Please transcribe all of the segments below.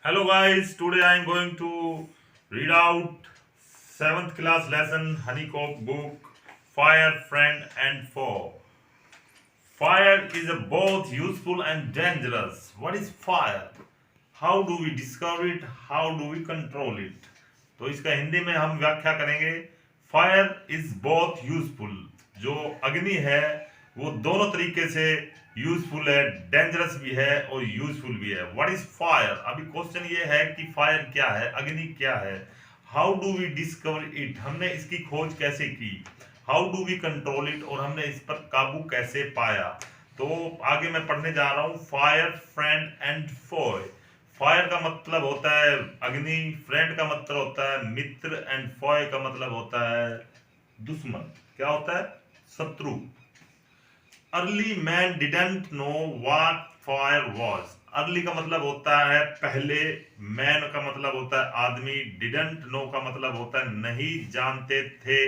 Hello guys, today I am going to read out 7th class lesson Honeycomb book Fire, Friend and Foe. Fire is a both useful and dangerous. What is fire? How do we discover it? How do we control it? तो इसका हिंदी में हम व्याख्या करेंगे. Fire is both useful. जो अग्नि है वो दोनों तरीके से यूजफुल है, डेंजरस भी है और यूजफुल भी है. What is fire? अभी क्वेश्चन ये है कि फायर क्या है, अग्नि क्या है. How do we discover it? हमने इसकी खोज कैसे की. How do we control it? और हमने इस पर काबू कैसे पाया. तो आगे मैं पढ़ने जा रहा हूँ. Fire, friend and Foy. Fire का मतलब होता है अग्नि, फ्रेंड का मतलब होता है मित्र एंड फॉय का मतलब होता है दुश्मन. क्या होता है? शत्रु. Early man didn't know what fire was. Early का मतलब होता है पहले, मैन का मतलब होता है आदमी, डिडंट नो का मतलब होता है नहीं जानते थे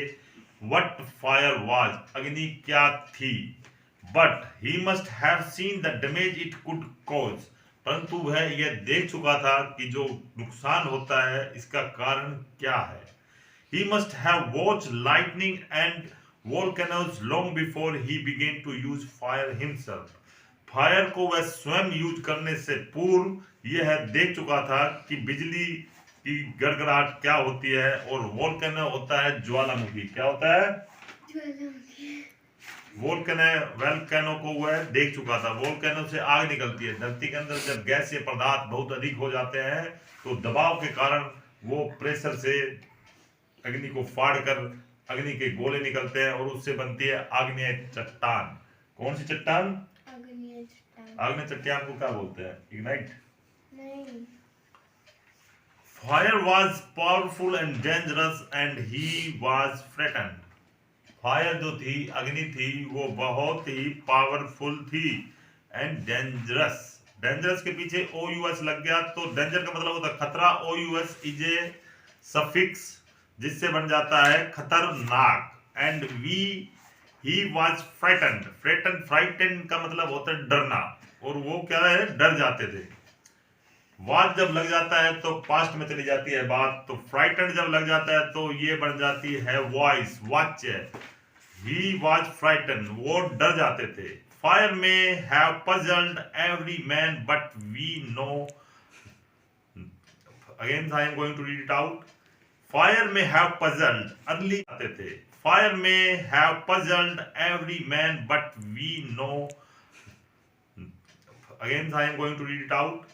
व्हाट फायर वॉज, अग्नि क्या थी. But he must have seen the damage it could cause. परंतु वह यह देख चुका था कि जो नुकसान होता है इसका कारण क्या है. He must have watched lightning and volcanoes long before he began to use fire himself. Fire को वह स्वयं यूज करने से पूर्व यह देख चुका था कि बिजली की गड़गड़ाहट क्या होती है और वोल्केनो होता है ज्वालामुखी. क्या होता है? वोल्केनो को वह देख चुका था. वोल्केनो से आग निकलती है. धरती के अंदर जब गैसीय पदार्थ बहुत अधिक हो जाते हैं तो दबाव के कारण वो प्रेशर से अग्नि को फाड़ कर अग्नि के गोले निकलते हैं और उससे बनती है आग्नेय चट्टान. कौन सी चट्टान? आग्नेय चट्टान को क्या बोलते हैं? इग्नाइट. नहीं. Fire was powerful and dangerous and he was frightened. Fire जो थी, अग्नि थी, वो बहुत ही पावरफुल थी एंड डेंजरस. डेंजरस के पीछे ओ यू एस लग गया तो डेंजर का मतलब होता है खतरा. O U S is a suffix जिससे बन जाता है खतरनाक. And he was frightened. Frightened का मतलब होता है डरना, और वो क्या है? डर जाते थे. वाज जब लग जाता है तो पास्ट में चली जाती है बात. तो फ्राइटन जब लग जाता है तो ये बन जाती है वॉइस, वाच्य. ही वॉज फ्राइटन, वो डर जाते थे. फायर में have puzzled every man but we know. Again I am going to read it out. Fire में हैव पजल्ड, अर्ली आते थे. फायर में have puzzled every man but we know. Again I am going to read it out.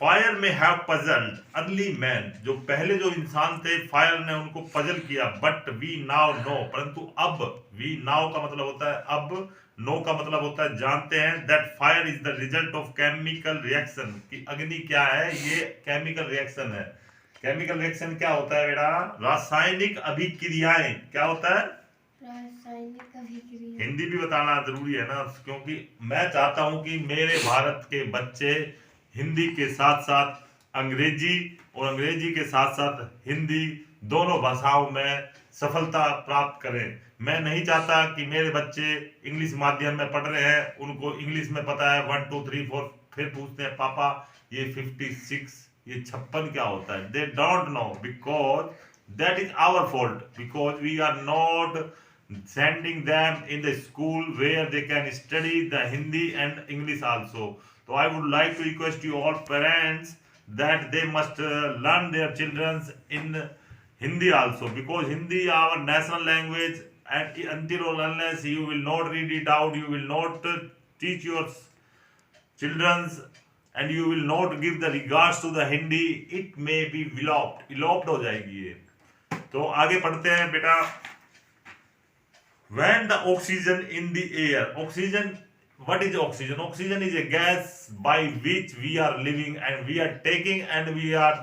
Fire में have puzzled early man, जो पहले जो इंसान थे फायर ने उनको पजल किया. बट वी नाउ नो, परंतु अब. वी नाउ का मतलब होता है अब, नो का मतलब होता है जानते हैं. That fire is the result of chemical reaction, कि अग्नि क्या है? ये केमिकल रिएक्शन है. केमिकल रिएक्शन क्या होता है बेटा? रासायनिक अभिक्रियाएं. क्या होता है? रासायनिक अभिक्रिया. हिंदी भी बताना जरूरी है ना, क्योंकि मैं चाहता हूं कि मेरे भारत के बच्चे हिंदी के साथ साथ अंग्रेजी और अंग्रेजी के साथ साथ हिंदी दोनों भाषाओं में सफलता प्राप्त करें. मैं नहीं चाहता कि मेरे बच्चे इंग्लिश माध्यम में पढ़ रहे हैं, उनको इंग्लिश में पता है 1 2 3 4, फिर पूछते हैं पापा ये 56, ये 56 क्या होता है? They don't know, because that is our fault, because we are not sending them in the school where they can study the Hindi and English also. So I would like to request you all parents that they must learn their children in Hindi also, because Hindi our national language, and until or unless you will not read it out, you will not teach your children, and you will not give the regards to the Hindi, it may be eloped हो जाएगी ये. तो आगे पढ़ते हैं बेटा. When the oxygen in the air, oxygen, what is oxygen? Oxygen is a gas by which we are living, and we are taking and we are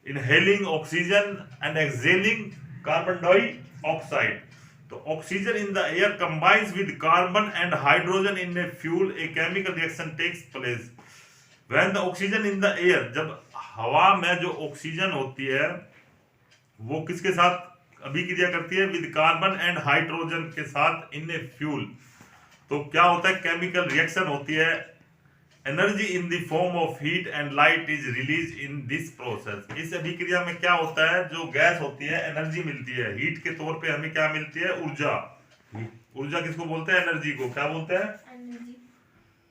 inhaling oxygen and exhaling carbon dioxide. So oxygen in the air combines with carbon and hydrogen in a fuel, a chemical reaction takes place. When the oxygen in the air, जब हवा में जो oxygen होती है वो किसके साथ अभिक्रिया करती है? विद कार्बन एंड हाइड्रोजन के साथ इन ए फ्यूल. तो क्या होता है? केमिकल रिएक्शन होती है. Energy in the form of heat and light is release in this process. इस अभिक्रिया में क्या होता है, जो गैस होती है एनर्जी मिलती है, हीट के तौर पे हमें क्या मिलती है, ऊर्जा। ऊर्जा किसको बोलते हैं, एनर्जी को क्या बोलते हैं,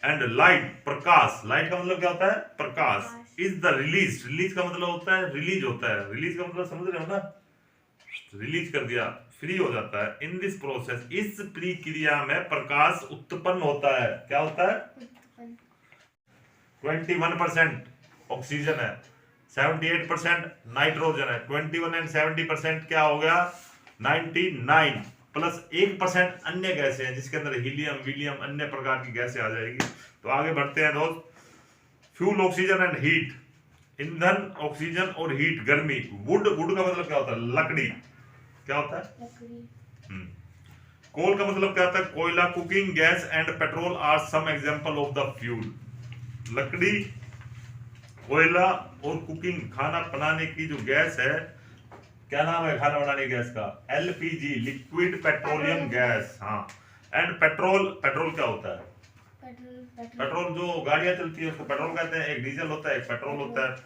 एंड लाइट, प्रकाश, लाइट का मतलब क्या होता है, प्रकाश, इज द रिलीज, रिलीज का मतलब होता है रिलीज होता है, रिलीज का मतलब समझ रहे हो ना, रिलीज कर दिया, फ्री हो जाता है। इन दिस प्रोसेस, इस प्रक्रिया में प्रकाश उत्पन्न होता है, क्या होता है, 21% ऑक्सीजन है, 78% नाइट्रोजन है, 21 एंड 70% क्या हो गया, 99 प्लस 1% अन्य गैसें हैं जिसके अंदर हीलियम, वीलियम, अन्य प्रकार की गैसें आ जाएगी। तो आगे बढ़ते हैं दोस्त। फ्यूल, ऑक्सीजन एंड हीट, ईंधन, ऑक्सीजन और हीट, गर्मी। वुड, वुड का मतलब क्या होता है, लकड़ी, क्या होता है, कोल का मतलब क्या होता है, कोयला। Cooking gas and petrol are some example of the fuel. लकड़ी, कोयला और कुकिंग, खाना बनाने की जो गैस है, क्या नाम है खाना बनाने की गैस का, एलपीजी, लिक्विड पेट्रोलियम गैस। हाँ, एंड पेट्रोल, पेट्रोल क्या होता है, पेट्रोल जो गाड़ियां चलती है उसको पेट्रोल कहते हैं, एक डीजल होता है, एक पेट्रोल होता है,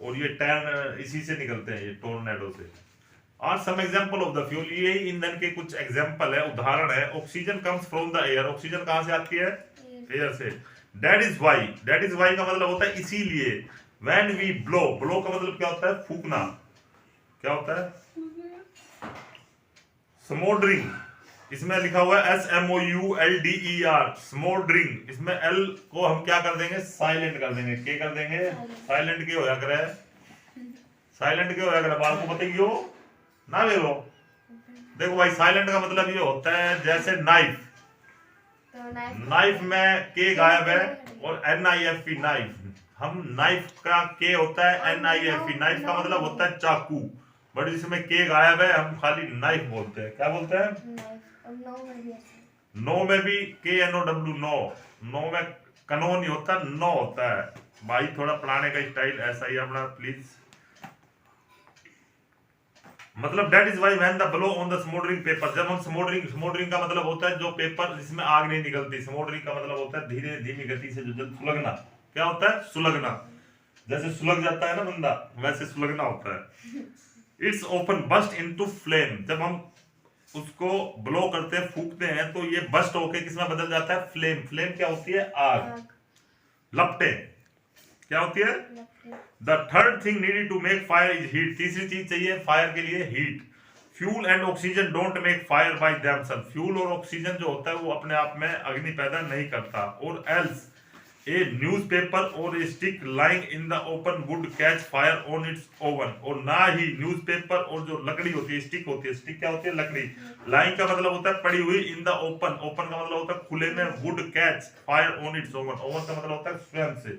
और ये टैन इसी से निकलते हैं, ये टोर्नेडो से। और some example of the fuel, ये ईंधन के कुछ एग्जांपल है, उदाहरण है। Oxygen comes from the air, oxygen कहां से आती है, एयर से। That is why, that is why का मतलब होता है इसीलिए। व्हेन वी ब्लो, ब्लो का मतलब क्या होता है, फूकना, क्या होता है, स्मोल्डरिंग, इसमें लिखा हुआ है SMOULDER, स्मोल्डरिंग, इसमें एल को हम क्या कर देंगे, साइलेंट कर देंगे, क्या कर देंगे, साइलेंट के होया करे, साइलेंट के होया करे, बाल को बताइयो ना बेरो। देखो भाई, साइलेंट का मतलब ये होता है जैसे नाइफ, नाइफ में के गायब है, और NIFE नाइफ, हम नाइफ का के होता है NIFE, नाइफ का मतलब होता है चाकू, बट जिसमें के गायब है हम खाली नाइफ बोलते हैं, क्या बोलते हैं, नो में भी KNOW, नो, नो में कनो नहीं होता, नो होता है। भाई थोड़ा पढ़ाने का स्टाइल ऐसा ही अपना प्लीज। मतलब that is why when the blow on the smouldering paper, जब हम स्मोल्डरिंग, स्मोल्डरिंग का मतलब होता है जो पेपर जिसमें आग नहीं निकलती, स्मोल्डरिंग का मतलब होता है धीरे धीमी गति से जो जल सुलगना, क्या होता है, सुलगना, जैसे सुलग जाता है ना बंदा, वैसे सुलगना होता है। It's open burst into flame, जब हम उसको ब्लो करते हैं, फूकते हैं, तो ये बस्ट होके किसमें बदल जाता है, फ्लेम। फ्लेम क्या होती है, आग। लपटे क्या होती है, the third thing needed to make fire is heat, तीसरी चीज चाहिए फायर के लिए, heat. Fuel and oxygen don't make fire by themselves, fuel और ऑक्सीजन जो होता है वो अपने आप में अग्नि पैदा नहीं करता। और एल्स ए न्यूज़पेपर और ए stick lying in the open would catch fire on it's oven, और ना ही न्यूज़पेपर और जो लकड़ी होती है, स्टिक होती है, स्टिक क्या होती है, लकड़ी, लाइंग का मतलब होता है पड़ी हुई, इन द ओपन, ओपन का मतलब होता है खुले में, would catch fire on it's oven, oven का मतलब होता है स्वयं से,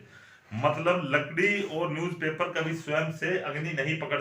मतलब लकड़ी और न्यूज़पेपर कभी स्वयं से अग्नि नहीं पकड़